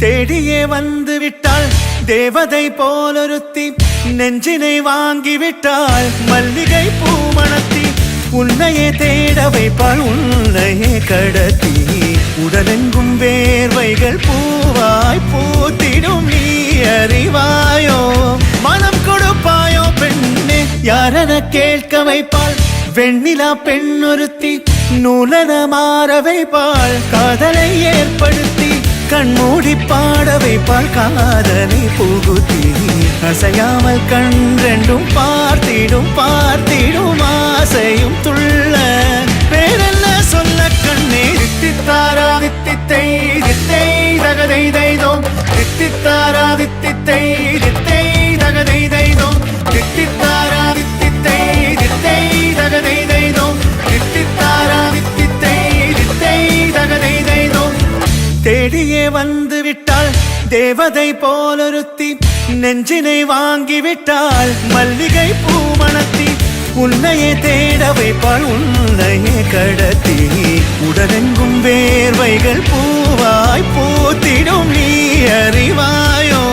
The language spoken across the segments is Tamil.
தேடியே வந்து விட்டாள் தேவதை போலொருத்தி, நெஞ்சினை வாங்கிவிட்டாள் மல்லிகை பூமணத்தி. உன்னையே தேட வைப்பாள் உன்னையே கடத்தி, உடலெங்கும் வேர்வைகள் பூவாய் பூத்திடும். நீ அறிவாயோ மனம் கொடுப்பாயோ பெண்ணே, யாரென கேட்க வைப்பாள் வெண்ணிலா பெண்ணொருத்தி. நூலன மாற வைப்பாள் காதலை ஏற்படுத்தி, கண்மூடி பாட வைப்பாள் காதலை புகுத்தி. அசையாமல் கண் ரெண்டும் பார்த்திடும் பார்த்திடும் ஆசையும் துள்ள. வேறென்ன சொல்ல கண்ணே, தித்தித்தாரா தித்தித்தை தித்தை தகதை தைதோம், தித்தித்தாரா தித்தித்தை தித்தை தகதை தைதோம், தித்தித்தாரா தித்தித்தை தித்தை தகதை தைதோம், தித்தித்தாரா தித்தித்தை தித்தை தகதை தைதோம். தேடியே வந்து விட்டாள் தேவதை போலொருத்தி, நெஞ்சினை வாங்கிவிட்டாள் மல்லிகை பூமணத்தி. உன்னையே தேட வைப்பாள் உன்னையே கடத்தி, உடலெங்கும் வேர்வைகள் பூவாய் பூத்திடும். நீ அறிவாயோ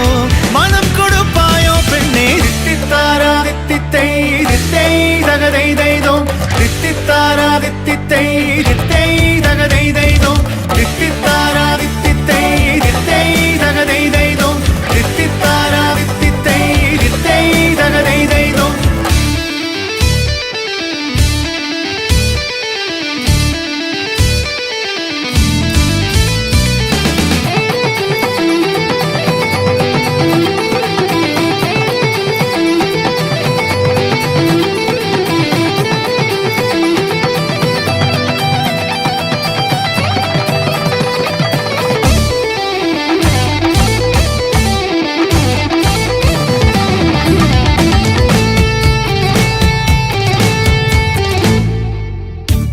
மனம் கொடுப்பாயோ பெண்ணே, தித்தித்தாரா தித்தித்தை தித்தை தகதை தைதோம், தித்தித்தாரா தித்தித்தை தித்தை தகதை தைதோம், தித்தித்தாரா தித்தித்தை தித்தை தகதை தைதோம், தித்தித்தாரா தித்தித்தை தித்தை தகதை தைதோம்.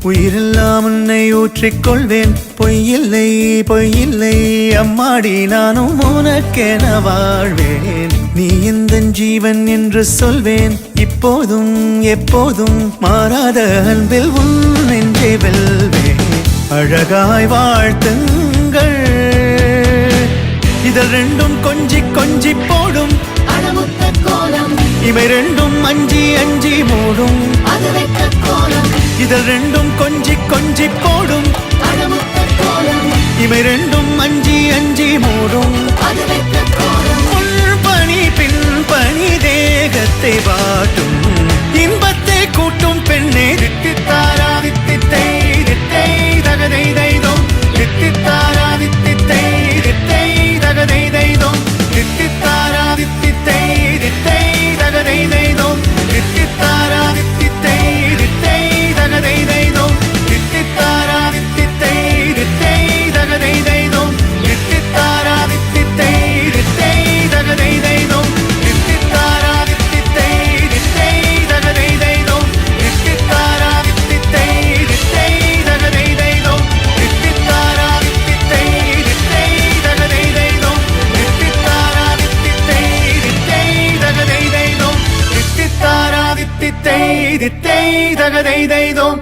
உயிரெல்லாம் உன்னை ஊற்றிக்கொள்வேன், பொய்யில்லை பொய்யில்லை அம்மாடி நானும் உனக்கென வாழ்வேன். நீ இந்த ஜீவன் என்று சொல்வேன், இப்போதும் எப்போதும் மாறாத அன்பில் உன் நெஞ்சை வெல்வேன். அழகாய் வாழ்த்துங்கள், இதழ் ரெண்டும் கொஞ்சி கொஞ்சி போடும் இவை ரெண்டும் அஞ்சி அஞ்சி மூடும். இதழ் ரெண்டும் கொஞ்சி கொஞ்சி போடும் இவை ரெண்டும் அஞ்சி அஞ்சி மூடும். பணி பின் பணி தேகத்தை வாட்டும், இன்பத்தை கூட்டும் பெண்ணே. தித்தித்தாரா தித்தித்தை தித்தை தகதை தைதோம், தித்தித்தாரா தித்தித்தை தித்தை தகதை தைதோம், தித்தித்தாரா தித்தித்தை தித்தை தகதை தைதோம், தித்தித்தாரா தித்தித்தை தித்தை தகதை தைதோம், தித்தித்தாரா தித்தித்தை தித்தை தகதை தைதோம், தித்தித்தாரா தித்தித்தை தித்தை தகதை தைதோம், தித்தித்தாரா தித்தித்தை தித்தை தகதை தைதோம், தித்தித்தாரா தித்தித்தை தித்தை தகதை தைதோம், தித்தித்தாரா தித்தித்தை தித்தை தகதை தைதோம், தித்தித்தாரா தித்தித்தை தித்தை தகதை தைதோம், தித்தித்தாரா தித்தித்தை தித்தை தகதை தைதோம்.